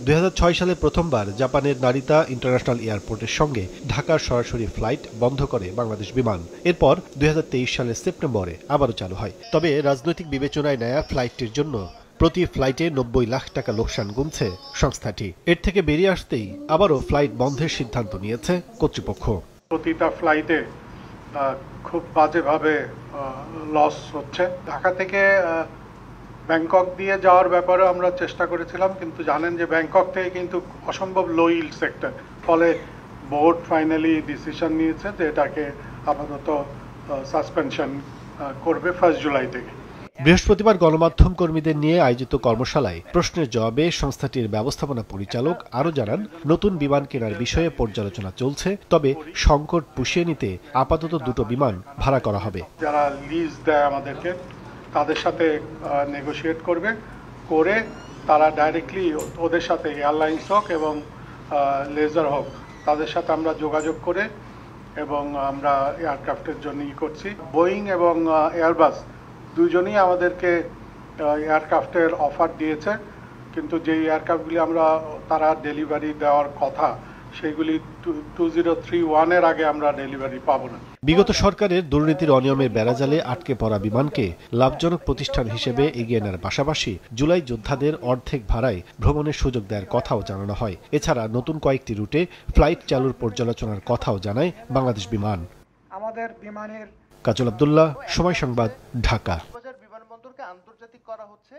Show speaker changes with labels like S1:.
S1: 2006 সালে প্রথমবার জাপানের নারিতা ইন্টারন্যাশনাল এয়ারপোর্টের সঙ্গে ঢাকার সরাসরি ফ্লাইট বন্ধ করে বাংলাদেশ বিমান। এরপর 2023 সালের সেপ্টেম্বরে আবারও চালু হয়। তবে রাজনৈতিক বিবেচনায় নেয়া ফ্লাইটটির জন্য প্রতি ফ্লাইটে 90 লাখ টাকা লোকসান গুনছে সংস্থাটি। এর থেকে বেরিয়ে আসতেই আবারও ফ্লাইট বন্ধের সিদ্ধান্ত নিয়েছে কর্তৃপক্ষ।
S2: প্রতিটা ফ্লাইটে খুব বাজেভাবে লস হচ্ছে। ঢাকা থেকে ব্যাংকক দিয়ে যাওয়ার ব্যাপারে আমরা চেষ্টা করেছিলাম, কিন্তু জানেন যে ব্যাংকক থেকে কিন্তু অসম্ভব লো ইল্ড সেক্টর, ফলে বোর্ড ফাইনালি ডিসিশন নিয়েছে যে এটাকে আপাতত সাসপেনশন করবে 1 জুলাই থেকে।
S1: বৃহস্পতিবার গণমাধ্যম কর্মীদের নিয়ে আয়োজিত কর্মশালায় প্রশ্নের জবাবে সংস্থাটির ব্যবস্থাপনা পরিচালক আরও জানান, নতুন বিমান কেনার বিষয়ে পর্যালোচনা চলছে, তবে সংকট পুষিয়ে নিতে আপাতত 2টো বিমান ভাড়া করা হবে।
S2: যারা লিজ দেয় আমাদেরকে তাদের সাথে নেগোশিয়েট করে তারা ডাইরেক্টলি ওদের সাথে এয়ারলাইন্স হোক এবং লেজার হোক তাদের সাথে আমরা যোগাযোগ করে এবং আমরা এয়ারক্রাফটের জন্য করছি। বোয়িং এবং এয়ারবাস দুজনেই আমাদেরকে এয়ারক্রাফটের অফার দিয়েছে, কিন্তু যে এয়ারক্রাফটগুলি তারা ডেলিভারি দেওয়ার কথা সেগুলি 2031 এর আগে আমরা ডেলিভারি পাবো না।
S1: বিগত সরকারের দুর্নীতির অনিয়মের বেড়াজালে আটকে পড়া বিমানকে লাভজনক প্রতিষ্ঠান হিসেবে এগিয়ে নেওয়ার পাশাপাশি জুলাই যোদ্ধাদের অর্ধেক ভাড়ায় ভ্রমণের সুযোগ দেওয়ার কথাও জানানো হয়। এছাড়া নতুন কয়েকটি রুটে ফ্লাইট চালুর পর্যালোচনার কথাও জানায় বাংলাদেশ বিমান।
S3: আমাদের বিমানের
S1: কাজল আব্দুল্লাহ, সময় সংবাদ, ঢাকা।
S4: বিমানবন্দরকে আন্তর্জাতিক করা হচ্ছে।